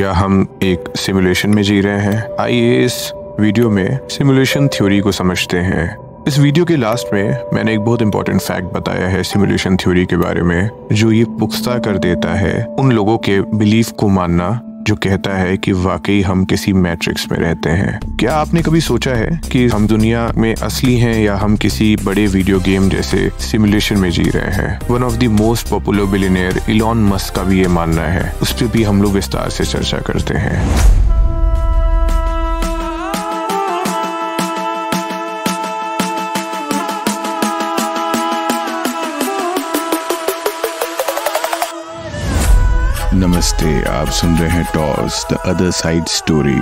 क्या हम एक सिमुलेशन में जी रहे हैं? आइए इस वीडियो में सिमुलेशन थ्योरी को समझते हैं। इस वीडियो के लास्ट में मैंने एक बहुत इंपॉर्टेंट फैक्ट बताया है सिमुलेशन थ्योरी के बारे में, जो ये पुख्ता कर देता है उन लोगों के बिलीफ को मानना जो कहता है कि वाकई हम किसी मैट्रिक्स में रहते हैं। क्या आपने कभी सोचा है कि हम दुनिया में असली हैं या हम किसी बड़े वीडियो गेम जैसे सिमुलेशन में जी रहे हैं? One of the most popular billionaire Elon Musk का भी ये मानना है, उस पर भी हम लोग विस्तार से चर्चा करते हैं। नमस्ते, आप सुन रहे हैं toss the other side story.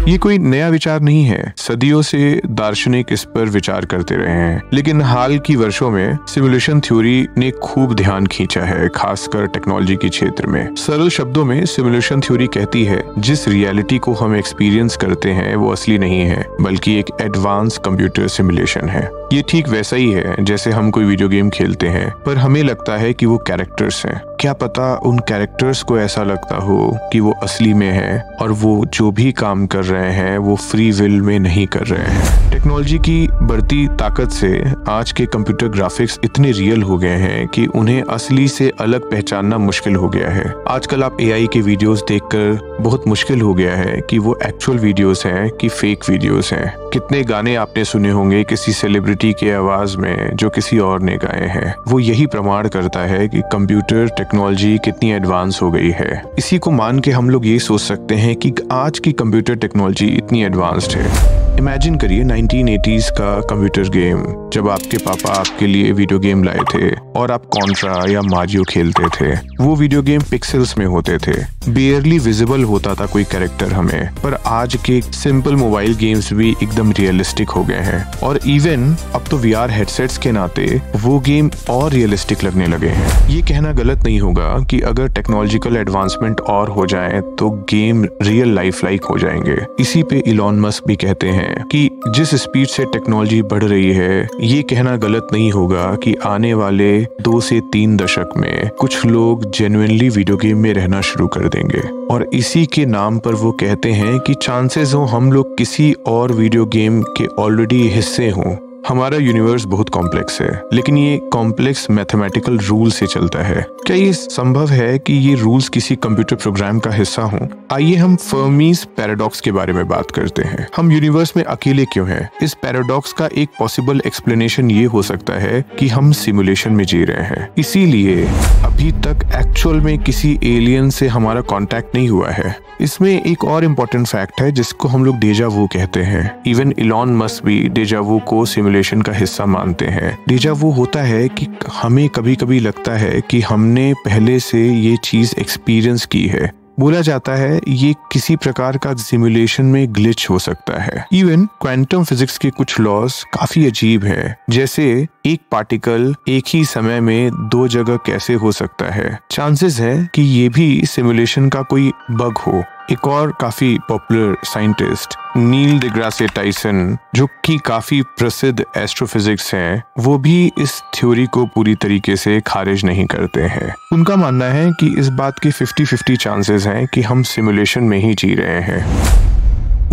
ये कोई नया विचार नहीं है, सदियों से दार्शनिक इस पर विचार करते रहे हैं, लेकिन हाल की वर्षों में सिमुलेशन थ्योरी ने खूब ध्यान खींचा है, खासकर टेक्नोलॉजी के क्षेत्र में। सरल शब्दों में सिमुलेशन थ्योरी कहती है जिस रियलिटी को हम एक्सपीरियंस करते हैं वो असली नहीं है, बल्कि एक एडवांस कंप्यूटर सिमुलेशन है। ये ठीक वैसा ही है जैसे हम कोई वीडियो गेम खेलते हैं पर हमें लगता है कि वो कैरेक्टर्स हैं। क्या पता उन कैरेक्टर्स को ऐसा लगता हो कि वो असली में है और वो जो भी काम कर रहे हैं वो फ्री विल में नहीं कर रहे हैं। टेक्नोलॉजी की बढ़ती ताकत से आज के कंप्यूटर ग्राफिक्स इतने रियल हो गए हैं कि उन्हें असली से अलग पहचानना मुश्किल हो गया है। आजकल आप एआई के वीडियोस देखकर बहुत मुश्किल हो गया है कि वो एक्चुअल वीडियोस हैं कि फेक वीडियोस हैं। कितने गाने आपने सुने होंगे किसी सेलिब्रिटी के आवाज में जो किसी और ने गाए हैं। वो यही प्रमाण करता है कि कंप्यूटर टेक्नोलॉजी कितनी एडवांस हो गई है। इसी को मान के हम लोग ये सोच सकते हैं कि आज की कंप्यूटर टेक्नोलॉजी इतनी एडवांस्ड है। इमेजिन करिए 1980s का कंप्यूटर गेम, जब आपके पापा आपके लिए वीडियो गेम लाए थे और आप कॉन्ट्रा या मारियो खेलते थे। वो वीडियो गेम पिक्सेल्स में होते थे, बेयरली विजिबल होता था कोई कैरेक्टर हमें, पर आज के सिंपल मोबाइल गेम्स भी एकदम रियलिस्टिक हो गए हैं। और इवन अब तो वीआर हेडसेट्स के नाते वो गेम और रियलिस्टिक लगने लगे हैं। ये कहना गलत नहीं होगा कि अगर टेक्नोलॉजिकल एडवांसमेंट और हो जाए तो गेम रियल लाइफ लाइक हो जाएंगे। इसी पे इलॉन मस्क भी कहते हैं कि जिस स्पीड से टेक्नोलॉजी बढ़ रही है, ये कहना गलत नहीं होगा कि आने वाले 2 से 3 दशक में कुछ लोग जेन्युइनली वीडियो गेम में रहना शुरू कर देंगे। और इसी के नाम पर वो कहते हैं कि चांसेस हो हम लोग किसी और वीडियो गेम के ऑलरेडी हिस्से हों। हमारा यूनिवर्स बहुत कॉम्प्लेक्स है, लेकिन ये कॉम्प्लेक्स मैथमेटिकल रूल से चलता है। क्या ये संभव है कि ये रूल्स किसी कंप्यूटर प्रोग्राम का हिस्सा हों? आइए हम फर्मीज पैराडॉक्स के बारे में बात करते हैं। हम यूनिवर्स में अकेले क्यों हैं? इस पैराडॉक्स का एक पॉसिबल एक्सप्लेनेशन ये हो सकता है कि हम सिमुलेशन में जी रहे हैं, इसीलिए अभी तक एक्चुअल में किसी एलियन से हमारा कॉन्टैक्ट नहीं हुआ है। इसमें एक और इम्पोर्टेंट फैक्ट है जिसको हम लोग डेजा वू कहते हैं। इवन इलॉन मस्क भी डेजा वू को सिमुलेशन का हिस्सा मानते हैं। डेजा वू होता है कि हमें कभी कभी लगता है कि हमने पहले से ये चीज एक्सपीरियंस की है। बोला जाता है ये किसी प्रकार का सिमुलेशन में ग्लिच हो सकता है। इवन क्वांटम फिजिक्स के कुछ लॉज काफी अजीब है, जैसे एक पार्टिकल एक ही समय में 2 जगह कैसे हो सकता है। चांसेस है कि ये भी सिमुलेशन का कोई बग हो। एक और काफी पॉपुलर साइंटिस्ट नील डिग्रासे टाइसन, जो कि काफी प्रसिद्ध एस्ट्रोफिजिक्स हैं, वो भी इस थ्योरी को पूरी तरीके से खारिज नहीं करते हैं। उनका मानना है कि इस बात के 50-50 चांसेस हैं कि हम सिमुलेशन में ही जी रहे हैं।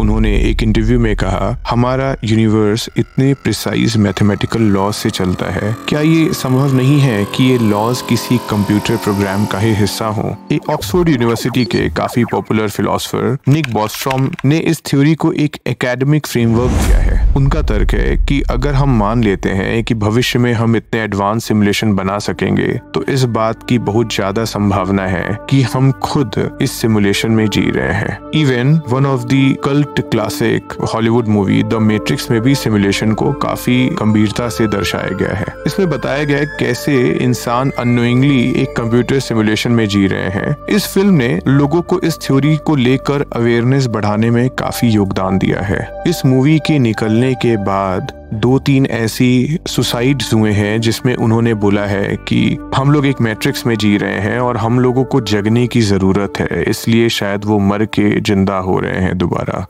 उन्होंने एक इंटरव्यू में कहा, हमारा यूनिवर्स इतने प्रिसाइज मैथमेटिकल लॉज से चलता है, क्या ये संभव नहीं है कि ये लॉज किसी कंप्यूटर प्रोग्राम का ही हिस्सा हो? एक ऑक्सफोर्ड यूनिवर्सिटी के काफी पॉपुलर फिलोसोफर निक बॉस्ट्रॉम ने इस थ्योरी को एक एकेडमिक फ्रेमवर्क दिया है। उनका तर्क है कि अगर हम मान लेते हैं कि भविष्य में हम इतने एडवांस सिमुलेशन बना सकेंगे, तो इस बात की बहुत ज्यादा संभावना है कि हम खुद इस सिमुलेशन में जी रहे हैं। Even one of the cult classic Hollywood movie the matrix में भी सिमुलेशन को काफी गंभीरता से दर्शाया गया है। इसमें बताया गया है कैसे इंसान अननोइंगली एक कंप्यूटर सिमुलेशन में जी रहे हैं। इस फिल्म ने लोगों को इस थ्योरी को लेकर अवेयरनेस बढ़ाने में काफी योगदान दिया है। इस मूवी के निकलने के बाद 2-3 ऐसी सुसाइड्स हुए हैं जिसमें उन्होंने बोला है कि हम लोग एक मैट्रिक्स में जी रहे हैं और हम लोगों को जगने की जरूरत है, इसलिए शायद वो मर के जिंदा हो रहे हैं दोबारा।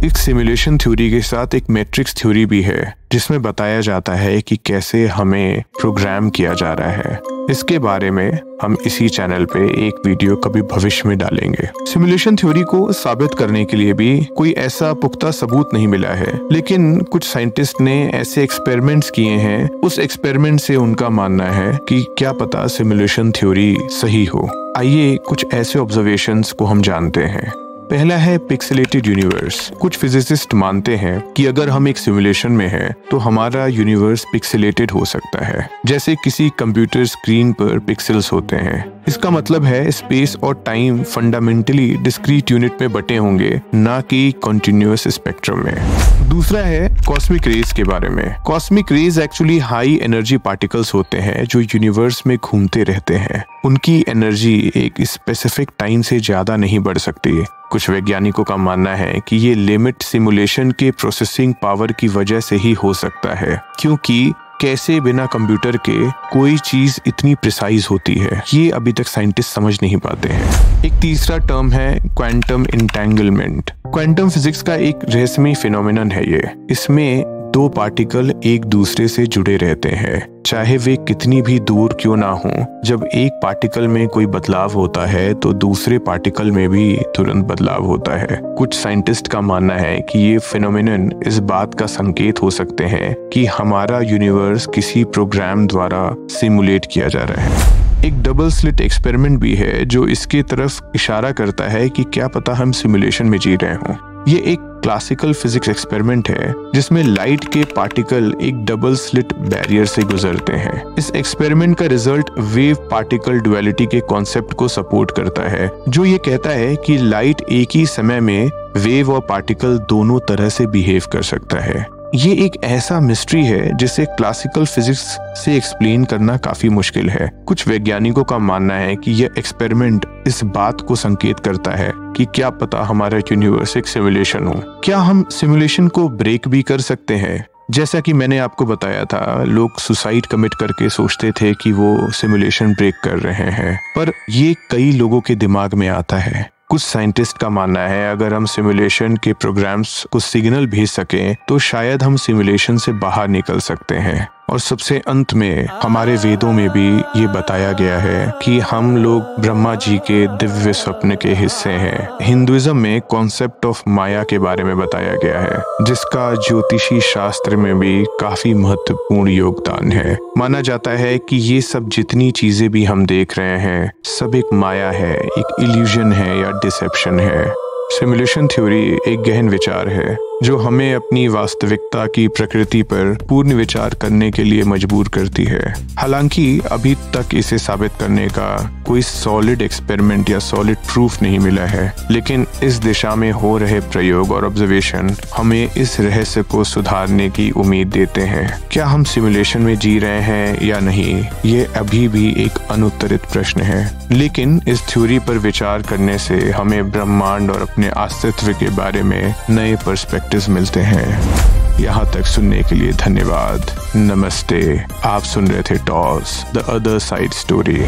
एक सिमुलेशन थ्योरी के साथ एक मैट्रिक्स थ्योरी भी है जिसमें बताया जाता है कि कैसे हमें प्रोग्राम किया जा रहा है। इसके बारे में हम इसी चैनल पे एक वीडियो कभी भविष्य में डालेंगे। सिमुलेशन थ्योरी को साबित करने के लिए भी कोई ऐसा पुख्ता सबूत नहीं मिला है, लेकिन कुछ साइंटिस्ट ने ऐसे एक्सपेरिमेंट्स किए हैं। उस एक्सपेरिमेंट से उनका मानना है कि क्या पता सिमुलेशन थ्योरी सही हो। आइए कुछ ऐसे ऑब्जर्वेशंस को हम जानते हैं। पहला है पिक्सेलेटेड यूनिवर्स। कुछ फिजिसिस्ट मानते हैं कि अगर हम एक सिमुलेशन में हैं तो हमारा यूनिवर्स पिक्सेलेटेड हो सकता है, जैसे किसी कंप्यूटर स्क्रीन पर पिक्सेल्स होते हैं। इसका मतलब है स्पेस और टाइम फंडामेंटली डिस्क्रीट यूनिट में बटे होंगे, ना कि कॉन्टिन्यूअस स्पेक्ट्रम में। दूसरा है कॉस्मिक रेज के बारे में। Cosmic rays actually high energy particles होते हैं जो यूनिवर्स में घूमते रहते हैं। उनकी एनर्जी एक स्पेसिफिक टाइम से ज्यादा नहीं बढ़ सकती। कुछ वैज्ञानिकों का मानना है कि ये लिमिट सिमुलेशन के प्रोसेसिंग पावर की वजह से ही हो सकता है, क्योंकि कैसे बिना कंप्यूटर के कोई चीज इतनी प्रिसाइज होती है, ये अभी तक साइंटिस्ट समझ नहीं पाते हैं। एक तीसरा टर्म है क्वांटम इंटेंगलमेंट। क्वांटम फिजिक्स का एक रहस्यमय फिनोमेनन है ये। इसमें दो पार्टिकल एक दूसरे से जुड़े रहते हैं, चाहे वे कितनी भी दूर क्यों ना हो। जब एक पार्टिकल में कोई बदलाव होता है तो दूसरे पार्टिकल में भी तुरंत बदलाव होता है। कुछ साइंटिस्ट का मानना है कि ये फिनोमेनन इस बात का संकेत हो सकते हैं कि हमारा यूनिवर्स किसी प्रोग्राम द्वारा सिमुलेट किया जा रहा है। एक डबल स्लिट एक्सपेरिमेंट भी है जो इसके तरफ इशारा करता है कि क्या पता हम सिमुलेशन में जी रहे हों। ये एक क्लासिकल फिजिक्स एक्सपेरिमेंट है जिसमें लाइट के पार्टिकल एक डबल स्लिट बैरियर से गुजरते हैं। इस एक्सपेरिमेंट का रिजल्ट वेव पार्टिकल डुअलिटी के कॉन्सेप्ट को सपोर्ट करता है, जो ये कहता है कि लाइट एक ही समय में वेव और पार्टिकल दोनों तरह से बिहेव कर सकता है। ये एक ऐसा मिस्ट्री है जिसे क्लासिकल फिजिक्स से एक्सप्लेन करना काफी मुश्किल है। कुछ वैज्ञानिकों का मानना है कि यह एक्सपेरिमेंट इस बात को संकेत करता है कि क्या पता हमारा यूनिवर्स एक सिमुलेशन हो। क्या हम सिमुलेशन को ब्रेक भी कर सकते हैं? जैसा कि मैंने आपको बताया था, लोग सुसाइड कमिट करके सोचते थे कि वो सिमुलेशन ब्रेक कर रहे हैं, पर ये कई लोगों के दिमाग में आता है। कुछ साइंटिस्ट का मानना है अगर हम सिमुलेशन के प्रोग्राम्स को सिग्नल भेज सकें तो शायद हम सिमुलेशन से बाहर निकल सकते हैं। और सबसे अंत में हमारे वेदों में भी ये बताया गया है कि हम लोग ब्रह्मा जी के दिव्य स्वप्न के हिस्से हैं। हिंदुइज्म में कॉन्सेप्ट ऑफ माया के बारे में बताया गया है, जिसका ज्योतिषी शास्त्र में भी काफी महत्वपूर्ण योगदान है। माना जाता है कि ये सब जितनी चीजें भी हम देख रहे हैं सब एक माया है, एक इल्यूजन है या डिसेप्शन है। सिमुलेशन थ्योरी एक गहन विचार है जो हमें अपनी वास्तविकता की प्रकृति पर पूर्ण विचार करने के लिए मजबूर करती है। हालांकि अभी तक इसे साबित करने का कोई सॉलिड एक्सपेरिमेंट या सॉलिड प्रूफ नहीं मिला है, लेकिन इस दिशा में हो रहे प्रयोग और ऑब्जर्वेशन हमें इस रहस्य को सुधारने की उम्मीद देते हैं। क्या हम सिमुलेशन में जी रहे हैं या नहीं, ये अभी भी एक अनुत्तरित प्रश्न है, लेकिन इस थ्योरी पर विचार करने से हमें ब्रह्मांड और अपने अस्तित्व के बारे में नए पर्सपेक्टिव्स मिलते हैं। यहाँ तक सुनने के लिए धन्यवाद। नमस्ते। आप सुन रहे थे toss the other side story.